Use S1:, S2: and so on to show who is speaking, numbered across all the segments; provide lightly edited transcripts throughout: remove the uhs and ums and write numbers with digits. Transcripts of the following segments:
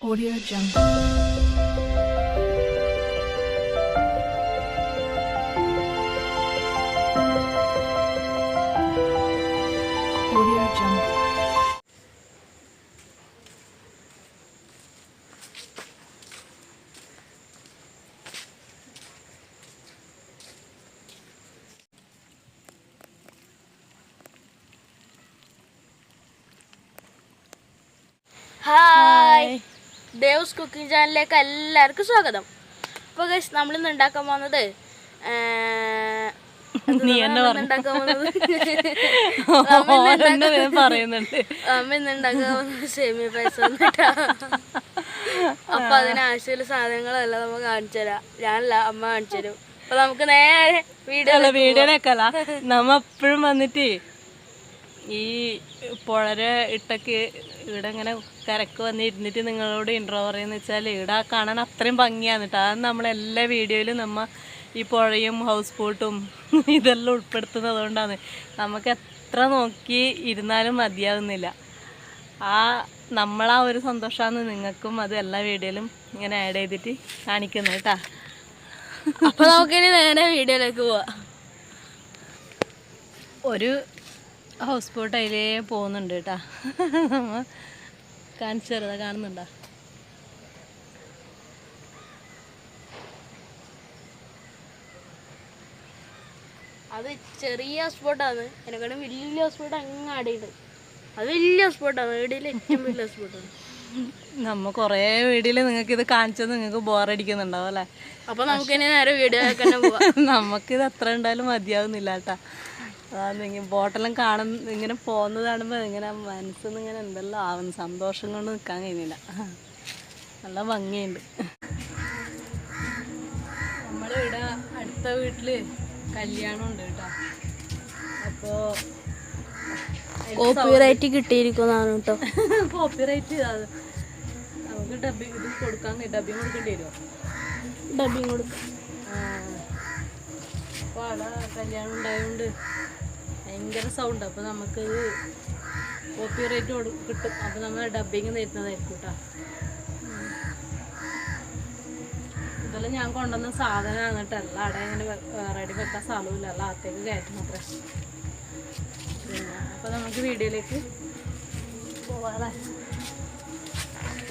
S1: Audio Jungle. Audio Jungle.
S2: Hi, Dev's cooking ചാനലിലേക്ക് എല്ലാവർക്കും സ്വാഗതം. അപ്പോൾ ഗൈസ്, നമ്മളിന്ന് ഉണ്ടാക്കാൻ പോകുന്നത് സേമിയ പായസം. അപ്പൊ അതിനാവശ്യമുള്ള സാധനങ്ങളെല്ലാം നമുക്ക് കാണിച്ചു തരാം. ഞാനല്ല, അമ്മ കാണിച്ചു തരും. അപ്പൊ നമുക്ക് നേരെ
S3: വീഡിയോയിലേക്കല്ല, നമ്മ എപ്പോഴും വന്നിട്ട് ഈ പുഴര ഇട്ടൊക്കെ ഇവിടെ ഇങ്ങനെ കരക്ക് വന്നിരുന്നിട്ട് നിങ്ങളോട് ഇൻട്രോ പറയുന്നത് വെച്ചാൽ ഇവിടെ കാണാൻ അത്രയും ഭംഗിയാണ് കേട്ടോ. അത് നമ്മളെല്ലാ വീഡിയോയിലും നമ്മ ഈ പുഴയും ഹൗസ് ബോട്ടും ഇതെല്ലാം ഉൾപ്പെടുത്തുന്നത് കൊണ്ടാണ് നമുക്ക് എത്ര നോക്കി ഇരുന്നാലും മതിയാവുന്നില്ല. നമ്മളാ ഒരു സന്തോഷമാണ് നിങ്ങൾക്കും അത് എല്ലാ വീഡിയോയിലും ഇങ്ങനെ ആഡ് ചെയ്തിട്ട് കാണിക്കുന്നത് കേട്ടാ.
S2: അപ്പൊ നമുക്കിനി നേരെ വീഡിയോയിലേക്ക് പോവാം.
S3: ഒരു ഹൗസ് ബോട്ട് അതിലേ പോകുന്നുണ്ട് കേട്ടാ. കാണിച്ചു തരുന്നത് കാണുന്നുണ്ടോ?
S2: അത് ചെറിയ ഹൗസ് ബോട്ടാണ്. എന്നെക്കാളും വലിയ ഹൗസ് ബോട്ട് അങ്ങ് ആടിയുണ്ട്. അത് വലിയ ഹൗസ് ബോട്ടാണ്, വീടിലെ ഏറ്റവും വലിയ ഹൗസ് ബോട്ടാണ്.
S3: നമ്മ കുറേ വീഡിയോയിൽ നിങ്ങൾക്ക് ഇത് കാണിച്ചത് നിങ്ങൾക്ക് ബോറടിക്കുന്നുണ്ടാവും അല്ലേ?
S2: അപ്പൊ നമുക്കിനി നേരെ വീഡിയോ തന്നെ പോവാം.
S3: നമുക്കിത് എത്ര ഉണ്ടായാലും മതിയാവുന്നില്ല കേട്ടാ. അതാണെങ്കിൽ ബോട്ടെല്ലാം ഇങ്ങനെ പോകുന്നത് കാണുമ്പോൾ ഇങ്ങനെ മനസ്സിന്ന് ഇങ്ങനെ എന്തെല്ലാം ആവുന്നു. സന്തോഷം കൊണ്ട് നിൽക്കാൻ കഴിയുന്നില്ല. നല്ല ഭംഗിയുണ്ട്. നമ്മളിവിടെ അടുത്ത വീട്ടിൽ കല്യാണം ഉണ്ട് കേട്ടോ. അപ്പോൾ
S2: കോപ്പിറൈറ്റ് കിട്ടിയിരിക്കുന്നതാണ് കേട്ടോ.
S3: കോപ്പിറൈറ്റ് നമുക്ക് ഡബ്ബിങ് ഇത് കൊടുക്കാൻ ഡബ്ബിങ് കൊടുക്കേണ്ടി വരുമോ?
S2: ഡബ്ബിങ് കൊടുക്കാം.
S3: അപ്പോൾ അവിടെ കല്യാണം ഉണ്ടായതുകൊണ്ട് ഭയങ്കര സൗണ്ട്. അപ്പോൾ നമുക്കത് കോപ്പിറൈറ്റ് കിട്ടും. അപ്പോൾ നമ്മൾ ഡബ്ബിങ് തരുന്നതായിരിക്കും കേട്ടോ. ഇതെല്ലാം ഞാൻ കൊണ്ടുവന്ന സാധനമാണ് കേട്ടോ. എല്ലാം അവിടെ ഇങ്ങനെ റെഡി വെക്കാൻ സ്ഥലമില്ല, എല്ലാം അകത്തേക്ക് കയറ്റണം പ്രശ്നം. പിന്നെ അപ്പോൾ നമുക്ക് വീഡിയോയിലേക്ക് പോവാം.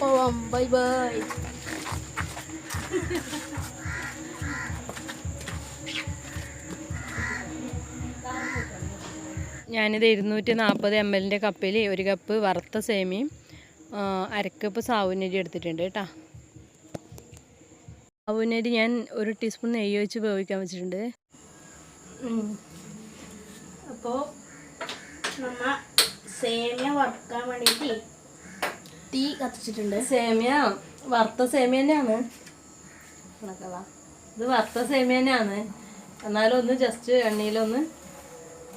S2: പോവാം. Bye bye.
S3: ഞാനിത് 240 ml കപ്പിൽ 1 കപ്പ് വറുത്ത സേമിയും 1/2 കപ്പ് സാവുനരി എടുത്തിട്ടുണ്ട് കേട്ടോ. സാവുനരി ഞാൻ 1 ടീസ്പൂൺ നെയ്യ് ഒഴിച്ച് വേവിക്കാൻ വെച്ചിട്ടുണ്ട്.
S2: അപ്പോൾ നമ്മ സേമിയ വറുക്കാൻ വേണ്ടിയിട്ട് തീ കത്തിച്ചിട്ടുണ്ട്.
S3: സേമിയ വറുത്ത സേമിയ തന്നെയാണ്. ഇത് വറുത്ത സേമിയ തന്നെയാണ്. എന്നാലും ഒന്ന് ജസ്റ്റ് എണ്ണയിലൊന്ന്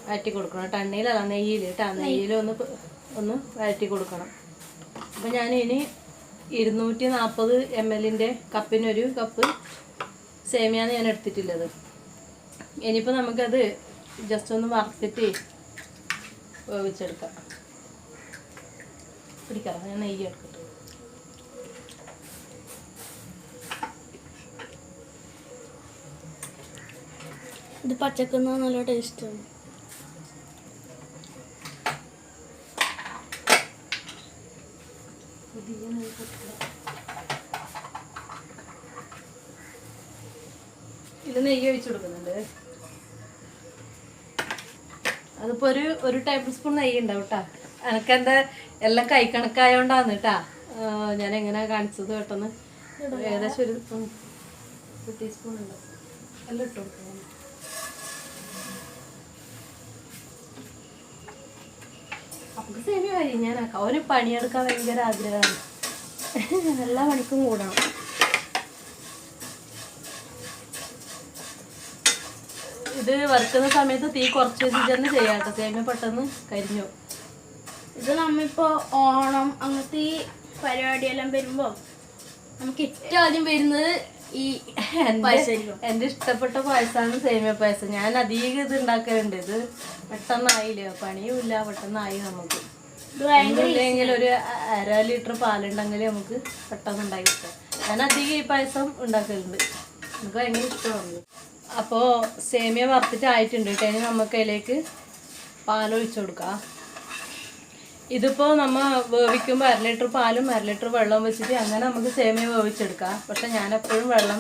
S3: വഴറ്റി കൊടുക്കണം കേട്ടോ. എണ്ണയിലല്ല, നെയ്യിൽ കേട്ടോ. നെയ്യിലൊന്ന് വഴറ്റി കൊടുക്കണം. അപ്പം ഞാൻ ഇനി 240 ml കപ്പിന് 1 കപ്പ് സേമിയാണ് ഞാൻ എടുത്തിട്ടുള്ളത്. ഇനിയിപ്പോൾ നമുക്കത് ജസ്റ്റ് ഒന്ന് വറുത്തിട്ട് വേവിച്ചെടുക്കാം. പിടിക്കാം, ഞാൻ നെയ്യ് എടുക്കട്ടെ.
S2: ഇത് പച്ചക്കുന്ന നല്ല ടേസ്റ്റാണ്.
S3: ഇത് നെയ്യ് ഒഴിച്ചു കൊടുക്കുന്നുണ്ട്. അതിപ്പോൾ ഒരു ടേബിൾ സ്പൂൺ നെയ്യ് ഉണ്ടാവും കേട്ടോ. എനിക്കെൻ്റെ എല്ലാം കൈ കണക്കായോണ്ടാണ് കേട്ടാ ഞാൻ എങ്ങനെ കാണിച്ചത്. പെട്ടെന്ന് ഏകദേശം ഒരു ടീസ്പൂൺ ഉണ്ട്. എല്ലാം ഇട്ട് കൊടുക്കണം. അപ്പം സേമിയ കാര്യം ഞാനാക്കാം. ഒരു പണിയെടുക്കാൻ ഭയങ്കര ആഗ്രഹമാണ്. എല്ലാ പണിക്കും കൂടണം. ഇത് വറുക്കുന്ന സമയത്ത് തീ കുറച്ച് വെച്ചിട്ട് തന്നെ ചെയ്യാം കേട്ടോ. സേമിയ പെട്ടെന്ന് കരിഞ്ഞു.
S2: ഇത് നമ്മിപ്പോൾ ഓണം അങ്ങനത്തെ ഈ പരിപാടിയെല്ലാം വരുമ്പോൾ നമുക്ക് ഏറ്റവും ആദ്യം വരുന്നത് ഈ പായസമായിരിക്കും.
S3: എൻ്റെ ഇഷ്ടപ്പെട്ട പായസമാണ് സേമിയ പായസം. ഞാൻ അധികം ഇത് ഉണ്ടാക്കലുണ്ട്. ഇത് പെട്ടെന്നായില്ല, പണിയും ഇല്ല, പെട്ടെന്നായി നമുക്ക്. ഒന്നുമില്ലെങ്കിൽ ഒരു 1/2 ലിറ്റർ പാലുണ്ടെങ്കിൽ നമുക്ക് പെട്ടെന്ന് ഉണ്ടാക്കി കിട്ടും. ഞാൻ അധികം ഈ പായസം ഉണ്ടാക്കലുണ്ട്, എനിക്ക് ഭയങ്കര ഇഷ്ടമാണ്. അപ്പോൾ സേമിയ വറുത്തിട്ട് ആയിട്ടുണ്ട് കേട്ടോ. ഇനി നമുക്ക് അതിലേക്ക് പാലൊഴിച്ച് കൊടുക്കാം. ഇതിപ്പോൾ നമ്മൾ വേവിക്കുമ്പോൾ 1/2 ലിറ്റർ പാലും 1/2 ലിറ്റർ വെള്ളവും വെച്ചിട്ട് അങ്ങനെ നമുക്ക് സേമിയ വേവിച്ചെടുക്കാം. പക്ഷെ ഞാൻ എപ്പോഴും വെള്ളം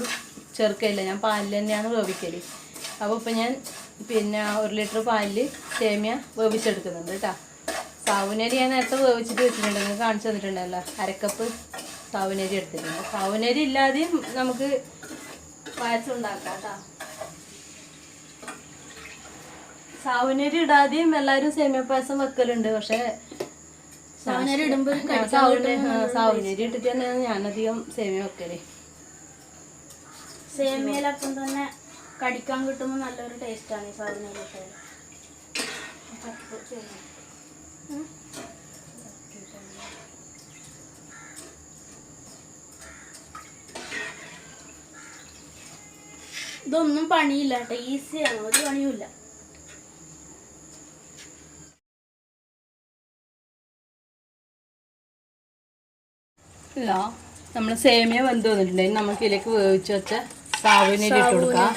S3: ചേർക്കയില്ല, ഞാൻ പാലിൽ തന്നെയാണ് വേവിക്കൽ. അപ്പോൾ ഇപ്പം ഞാൻ 1 ലിറ്റർ പാലിൽ സേമിയ വേവിച്ചെടുക്കുന്നുണ്ട് കേട്ടോ. സാവുനരി ഞാൻ നേരത്തെ വേവിച്ചിട്ട് വെച്ചിട്ടുണ്ട്, നിങ്ങൾ കാണിച്ചു തന്നിട്ടുണ്ടല്ലോ. 1/2 കപ്പ് സാവുനരി എടുത്തിട്ടുണ്ട്. സാവുനരി ഇല്ലാതെയും നമുക്ക് പായസം ഉണ്ടാക്കാം കേട്ടോ. സാവുനരി ഇടാതെയും എല്ലാവരും സേമിയ പായസം വെക്കലുണ്ട്. പക്ഷേ സാവുനരി ഇട്ടിട്ട് തന്നെയാണ് ഞാനധികം സേമിയ വെക്കല്.
S2: സേമിയയിലപ്പം തന്നെ കടിക്കാൻ കിട്ടുമ്പോൾ നല്ലൊരു ടേസ്റ്റാണ് ഈ സാവുനരി. ഇതൊന്നും പണിയില്ല കേട്ടോ, ഈസിയാണ്, ഒരു പണിയുമില്ല.
S3: ഇല്ല, നമ്മൾ സേമിയ വെന്ത് വന്നിട്ടുണ്ടെങ്കിൽ നമുക്ക് ഇതിലേക്ക് വേവിച്ച് വെച്ച സാവുനരി ഇട്ട് കൊടുക്കാം.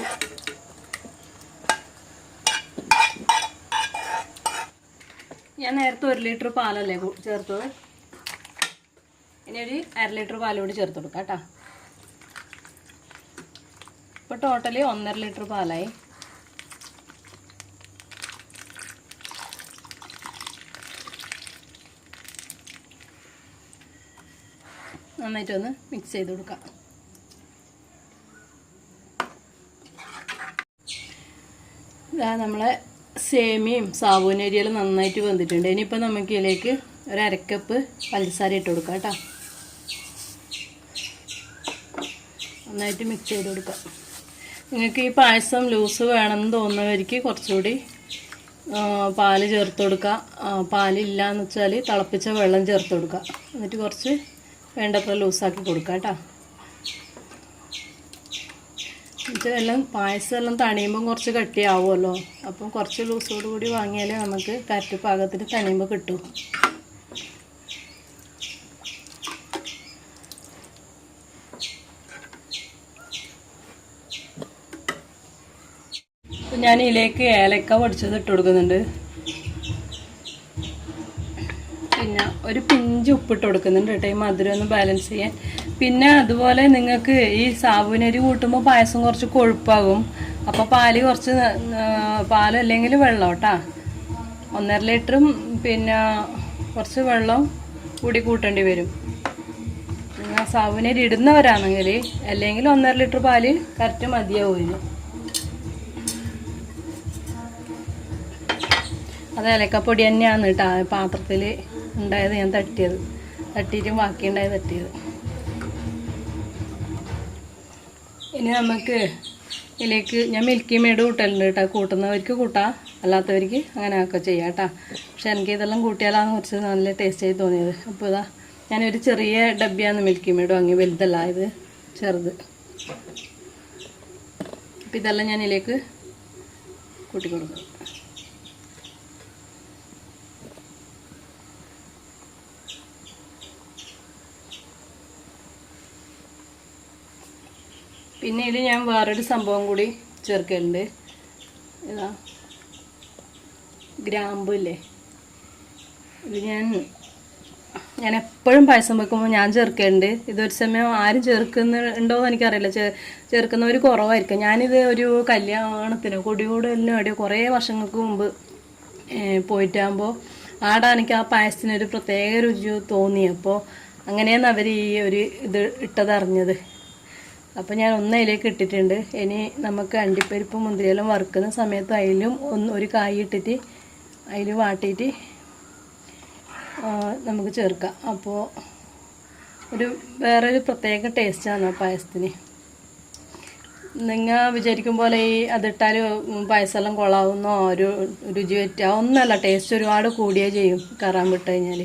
S3: ഞാൻ നേരത്തെ 1 ലിറ്റർ പാലല്ലേ ചേർത്തത്, ഇനി ഒരു 1/2 ലിറ്റർ പാൽ കൂടി ചേർത്ത് കൊടുക്കാം കേട്ടോ. ഇപ്പോൾ ടോട്ടലി 1.5 ലിറ്റർ പാലായി. നന്നായിട്ടൊന്ന് മിക്സ് ചെയ്ത് കൊടുക്കാം. ഇതാ നമ്മളെ സേമിയയും സാബൂനരിയെല്ലാം നന്നായിട്ട് വെന്തിട്ടുണ്ട്. ഇനിയിപ്പോൾ നമുക്ക് ഇതിലേക്ക് ഒരു 1/2 കപ്പ് പഞ്ചസാര ഇട്ട് കൊടുക്കാം കേട്ടോ. നന്നായിട്ട് മിക്സ് ചെയ്ത് കൊടുക്കാം. നിങ്ങൾക്ക് ഈ പായസം ലൂസ് വേണമെന്ന് തോന്നുന്നവർക്ക് കുറച്ചുകൂടി പാല് ചേർത്ത് കൊടുക്കുക. പാലില്ല എന്ന് വെച്ചാൽ തിളപ്പിച്ച വെള്ളം ചേർത്ത് കൊടുക്കുക. എന്നിട്ട് കുറച്ച് വേണ്ടത്ര ലൂസാക്കി കൊടുക്കുക കേട്ടോ. എല്ലാം പായസം എല്ലാം തണിയുമ്പം കുറച്ച് കട്ടിയാവുമല്ലോ, അപ്പം കുറച്ച് ലൂസോട് കൂടി വാങ്ങിയാലേ നമുക്ക് കറക്റ്റ് പാകത്തിന് തണിയുമ്പോൾ കിട്ടും. ഞാൻ ഇതിലേക്ക് ഏലക്ക പൊടിച്ചത് ഇട്ട് കൊടുക്കുന്നുണ്ട്. പിന്നെ ഒരു പിഞ്ച് ഉപ്പിട്ട് കൊടുക്കുന്നുണ്ട് കേട്ടോ, ഈ മധുരം ഒന്ന് ബാലൻസ് ചെയ്യാൻ. പിന്നെ അതുപോലെ നിങ്ങൾക്ക് ഈ സാബുനരി കൂട്ടുമ്പോൾ പായസം കുറച്ച് കൊഴുപ്പാകും. അപ്പോൾ പാലല്ലെങ്കിൽ വെള്ളം കേട്ടോ. 1.5 ലിറ്ററും പിന്നെ കുറച്ച് വെള്ളം കൂടി കൂട്ടേണ്ടി വരും. നിങ്ങൾ സാബുനരി ഇടുന്നവരാണെങ്കിൽ, അല്ലെങ്കിൽ 1.5 ലിറ്റർ പാല് കറക്റ്റ് മതിയാവും ഇതിന്. അത് ഏലക്കപ്പൊടി തന്നെയാണ് കേട്ടോ. പാത്രത്തിൽ ഉണ്ടായത് ഞാൻ തട്ടിയിട്ടും ബാക്കിയുണ്ടായത് തട്ടിയത്. ഇനി നമുക്ക് ഇതിലേക്ക് ഞാൻ മിൽക്കി മെയ്ഡ് കൂട്ടലുണ്ട് കേട്ടോ. കൂട്ടുന്നവർക്ക് കൂട്ടാം, അല്ലാത്തവർക്ക് അങ്ങനെയൊക്കെ ചെയ്യാം കേട്ടോ. പക്ഷെ എനിക്ക് ഇതെല്ലാം കൂട്ടിയാലാണ് കുറച്ച് നല്ല ടേസ്റ്റായി തോന്നിയത്. അപ്പോൾ ഇതാ ഞാനൊരു ചെറിയ ഡബ്ബിയാണ് മിൽക്കി മെയ്ഡ് വാങ്ങി, വലുതല്ല ഇത് ചെറുത്. അപ്പോൾ ഇതെല്ലാം ഞാൻ ഇതിലേക്ക് കൂട്ടി കൊടുക്കും. പിന്നെ ഇതിൽ ഞാൻ വേറൊരു സംഭവം കൂടി ചേർക്കലുണ്ട്. ഇതാ ഗ്രാമ്പു ഇല്ലേ, ഇത് ഞാൻ എപ്പോഴും പായസം വെക്കുമ്പോൾ ഞാൻ ചേർക്കലുണ്ട്. ഇതൊരു സമയം ആരും ചേർക്കുന്നുണ്ടോ എന്ന് എനിക്കറിയില്ല, ചേർക്കുന്നവർ കുറവായിരിക്കും. ഞാനിത് ഒരു കല്യാണത്തിന് കൊടികൂടലിനും എവിടെയോ കുറേ വർഷങ്ങൾക്ക് മുമ്പ് പോയിട്ടാകുമ്പോൾ ആടെ എനിക്ക് ആ പായസത്തിനൊരു പ്രത്യേക രുചി തോന്നി. അപ്പോൾ അങ്ങനെയാണ് അവർ ഈ ഒരു ഇത് ഇട്ടതറിഞ്ഞത്. അപ്പോൾ ഞാൻ അതിലേക്ക് ഇട്ടിട്ടുണ്ട്. ഇനി നമുക്ക് അണ്ടിപ്പരിപ്പ് മുന്തിരിയെല്ലാം വറുക്കുന്ന സമയത്ത് അതിലും ഒരു കായ് ഇട്ടിട്ട് അതിൽ വാട്ടിയിട്ട് നമുക്ക് ചേർക്കാം. അപ്പോൾ വേറൊരു പ്രത്യേക ടേസ്റ്റാണ് പായസത്തിന്. നിങ്ങൾ വിചാരിക്കും പോലെ ഈ അതിട്ടാൽ പായസമെല്ലാം കൊള്ളാവുന്നോ ഒരു രുചി പറ്റുക ഒന്നല്ല, ടേസ്റ്റ് ഒരുപാട് കൂടിയേ ചെയ്യും കറാൻ വിട്ട് കഴിഞ്ഞാൽ.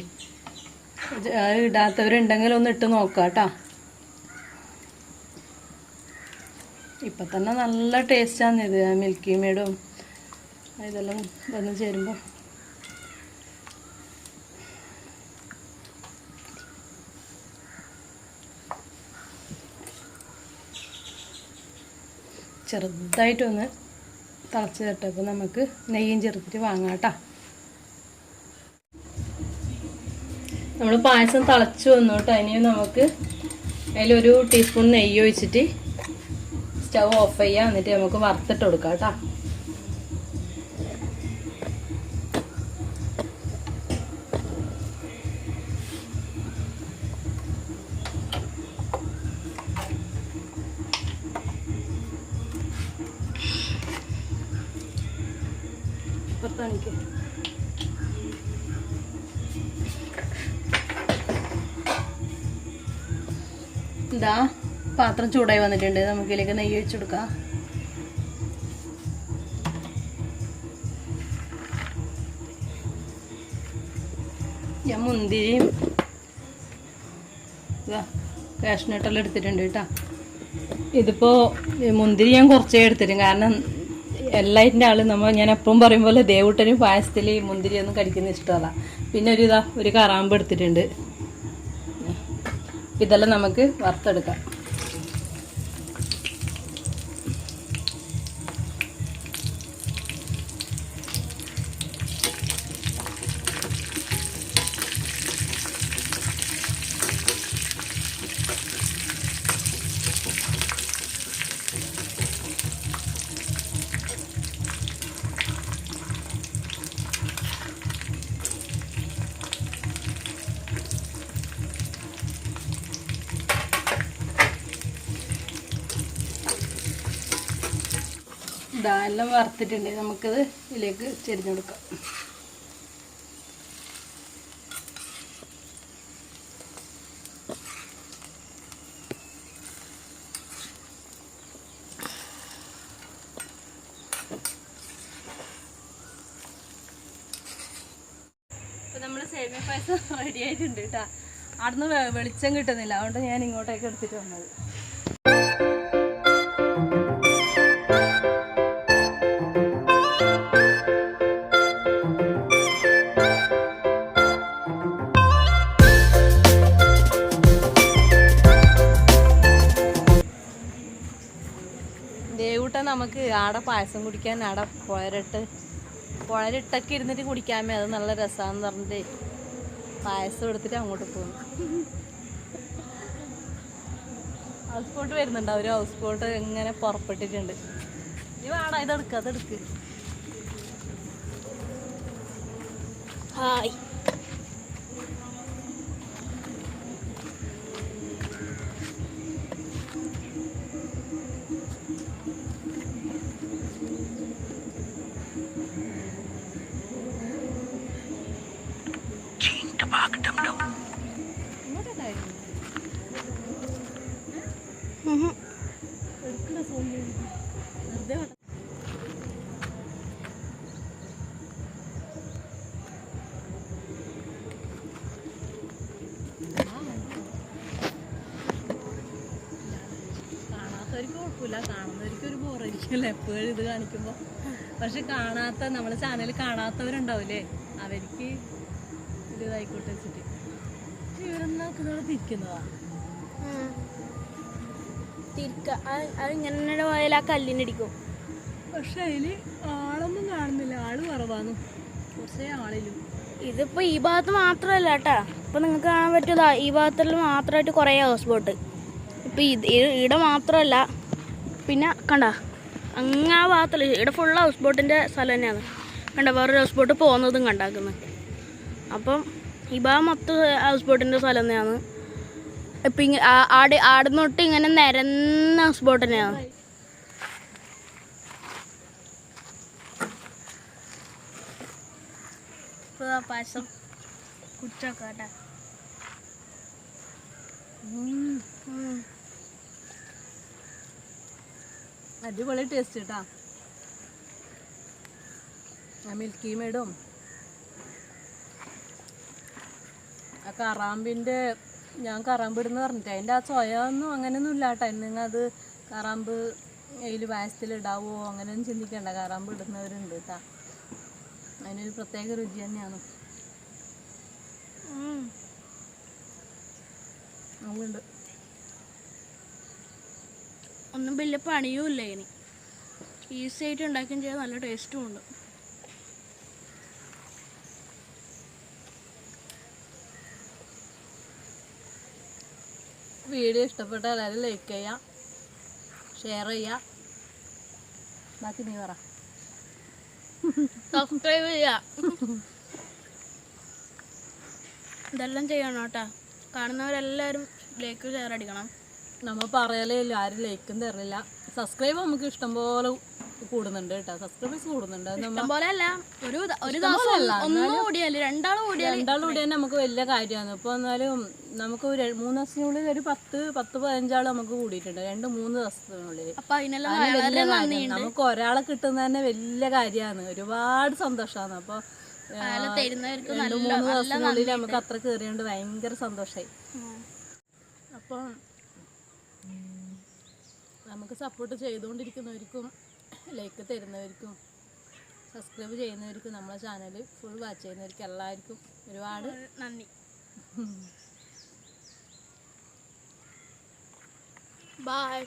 S3: അത് ഇടാത്തവരുണ്ടെങ്കിൽ ഒന്ന് ഇട്ട് നോക്കാം കേട്ടോ. ഇപ്പം തന്നെ നല്ല ടേസ്റ്റാണ് ഇത്, മിൽക്കി മെയ്ഡും ഇതെല്ലാം വന്ന് ചേരുമ്പോൾ. ചെറുതായിട്ടൊന്ന് തിളച്ച് തട്ടപ്പോൾ നമുക്ക് നെയ്യും ചേർത്തിട്ട് വാങ്ങാം കേട്ടോ. നമ്മൾ പായസം തിളച്ച് വന്നു കേട്ടോ. ഇനി നമുക്ക് അതിലൊരു ടീസ്പൂൺ നെയ്യ് ഒഴിച്ചിട്ട് സ്റ്റൗ ഓഫ് ചെയ്യാം. എന്നിട്ട് നമുക്ക് വറുത്തിട്ട് കൊടുക്കാം കേട്ടോ. പുറത്താണിക്ക് ഇതാ പാത്രം ചൂടായി വന്നിട്ടുണ്ട്. നമുക്കിതിലേക്ക് നെയ്യ് ഒഴിച്ചു കൊടുക്കാം. ഞാൻ മുന്തിരിയും കാഷ്നട്ടെല്ലാം എടുത്തിട്ടുണ്ട് കേട്ടോ. ഇതിപ്പോൾ മുന്തിരി ഞാൻ കുറച്ചേ എടുത്തിട്ടും, കാരണം എല്ലാറ്റിൻ്റെ ആൾ ഞാൻ എപ്പോഴും പറയും പോലെ ദേവൂട്ടനും പായസത്തിൽ മുന്തിരിയൊന്നും കഴിക്കുന്ന ഇഷ്ടമല്ല. പിന്നെ ഒരു കറാമ്പ് എടുത്തിട്ടുണ്ട്. ഇതെല്ലാം നമുക്ക് വറുത്തെടുക്കാം. എല്ലാം വറുത്തിട്ടുണ്ട്. നമുക്കത് ഇതിലേക്ക് ചെരിഞ്ഞു കൊടുക്കാം. അപ്പോൾ നമ്മൾ സേമിയ പായസം റെഡി ആയിട്ടുണ്ട് കേട്ടോ. അവിടുന്ന് വെളിച്ചം കിട്ടുന്നില്ല, അതുകൊണ്ട് ഞാൻ ഇങ്ങോട്ടേക്ക് എടുത്തിട്ട് വന്നത്. ദേവൂട്ടൻ നമുക്ക് ആടെ പായസം കുടിക്കാൻ ആടെ പുഴരിട്ടൊക്കെ ഇരുന്നിട്ട് കുടിക്കാമേ, അത് നല്ല രസമാണെന്ന് പറഞ്ഞിട്ട് പായസം എടുത്തിട്ട് അങ്ങോട്ട് പോകുന്നു. ഹൗസ് ബോട്ട് വരുന്നുണ്ട്. അവർ ഹൗസ് ബോട്ട് ഇങ്ങനെ പുറപ്പെട്ടിട്ടുണ്ട്. നീ വേണം അതെടുക്ക്.
S2: ഹായ്. കാണാത്തവർക്ക് കുഴപ്പമില്ല, കാണുന്നവർക്ക് ഒരു ബോറായിരിക്കുമല്ലോ എപ്പോഴും ഇത് കാണിക്കുമ്പോൾ. പക്ഷെ നമ്മുടെ ചാനൽ കാണാത്തവരുണ്ടാവില്ലേ, അവർക്ക് ഒരു ഇതായിക്കോട്ടെ വെച്ചിട്ട് ഇവരെന്നോക്കുന്നവിടെ തിരിക്കുന്നതാ. ഇങ്ങനെ പോയാൽ ആ കല്ലിനടിക്കും.
S3: പക്ഷെ അതിൽ ആളൊന്നും കാണുന്നില്ല, ആള് കുറവാന്നു, കുറച്ചേ ആളിലും.
S2: ഇതിപ്പോ ഈ ഭാഗത്ത് മാത്രമല്ല കേട്ടാ. ഇപ്പൊ നിങ്ങൾക്ക് കാണാൻ പറ്റുമോ, ഈ ഭാഗത്തുള്ള മാത്രമായിട്ട് കുറേ ഹൗസ് ബോട്ട്. ഇപ്പൊ ഇവിടെ മാത്രമല്ല, പിന്നെ കണ്ട അങ്ങ് ആ ഭാഗത്തല്ല, ഇവിടെ ഫുൾ ഹൗസ് ബോട്ടിന്റെ സ്ഥലം തന്നെയാണ്. കണ്ട വേറൊരു ഹൗസ് ബോട്ട് പോകുന്നതും കണ്ടാക്കുന്നത്. അപ്പം ഈ ഭാഗം മൊത്തം ഹൗസ് ബോട്ടിന്റെ സ്ഥലം തന്നെയാണ്. ഇപ്പൊ ആടുന്നൊട്ട് ഇങ്ങനെ നിരന്ന ഹൗസ് ബോട്ട് തന്നെയാണ്. പായസം കുടിച്ചോക്കാട്ടെ.
S3: അടിപൊളി ടേസ്റ്റ് കേട്ടാ. മിൽക്കി മേഡും ആ കറാമ്പിൻ്റെ, ഞാൻ കറാമ്പ് ഇടുന്ന് പറഞ്ഞിട്ട് അതിൻ്റെ ആ ചോയൊന്നും അങ്ങനെയൊന്നും ഇല്ല കേട്ടോ. നിങ്ങൾ അത് കറാമ്പ് അതിൽ പായസത്തിലിടാവോ അങ്ങനെയൊന്നും ചിന്തിക്കണ്ട. കറാമ്പ് ഇടുന്നവരുണ്ട് കേട്ടോ. അതിനൊരു പ്രത്യേക രുചി തന്നെയാണ്. അതുകൊണ്ട്
S2: ഒന്നും വലിയ പണിയും ഇല്ല ഇനി. ഈസി ആയിട്ട് ഉണ്ടാക്കുകയും ചെയ്യാൻ നല്ല ടേസ്റ്റും ഉണ്ട്.
S3: വീഡിയോ ഇഷ്ടപ്പെട്ട എല്ലാവരും ലൈക്ക് ചെയ്യുക, ഷെയർ ചെയ്യുക. ബാക്കി നീ പറ.
S2: സബ്സ്ക്രൈബ് ചെയ്യുക. ഇതെല്ലാം ചെയ്യണം കേട്ടോ. കാണുന്നവരെല്ലാവരും ലൈക്ക് ഷെയർ അടിക്കണം.
S3: നമ്മൾ പറയലേ ഇല്ല, ആരും ലൈക്കും തരില്ല. സബ്സ്ക്രൈബ് നമുക്ക് ഇഷ്ടംപോലെ കൂടുന്നുണ്ട് കേട്ടോ, സബ്സ്ക്രൈബേഴ്സ് കൂടുന്നുണ്ട്. അത് നമ്മൾ
S2: പോലെ അല്ല, ഒരു ദിവസം ഒന്നും ഓടിയാല് രണ്ടാളും
S3: കൂടി നമുക്ക് വലിയ കാര്യമാണ്. ഇപ്പോൾ എന്നാലും നമുക്ക് 3 ദിവസത്തിനുള്ളിൽ ഒരു 10-15 നമുക്ക് കൂടിയിട്ടുണ്ട്, 2-3 ദിവസത്തിനുള്ളിൽ.
S2: അപ്പൊ അതിനെല്ലാം
S3: അതിന് വലിയ കാര്യം, നമുക്ക് ഒരാളെ കിട്ടുന്നത് തന്നെ വലിയ കാര്യമാണ്, ഒരുപാട് സന്തോഷമാണ്. അപ്പോൾ 2-3 ദിവസത്തിനുള്ളിൽ നമുക്ക് അത്ര കയറിയോണ്ട് ഭയങ്കര സന്തോഷമായി. അപ്പം നമുക്ക് സപ്പോർട്ട് ചെയ്തുകൊണ്ടിരിക്കുന്നവർക്കും ലൈക്ക് തരുന്നവർക്കും സബ്സ്ക്രൈബ് ചെയ്യുന്നവർക്കും നമ്മളെ ചാനൽ ഫുൾ വാച്ച് ചെയ്യുന്നവർക്കും എല്ലാവർക്കും ഒരുപാട്
S2: നന്ദി. ബൈ.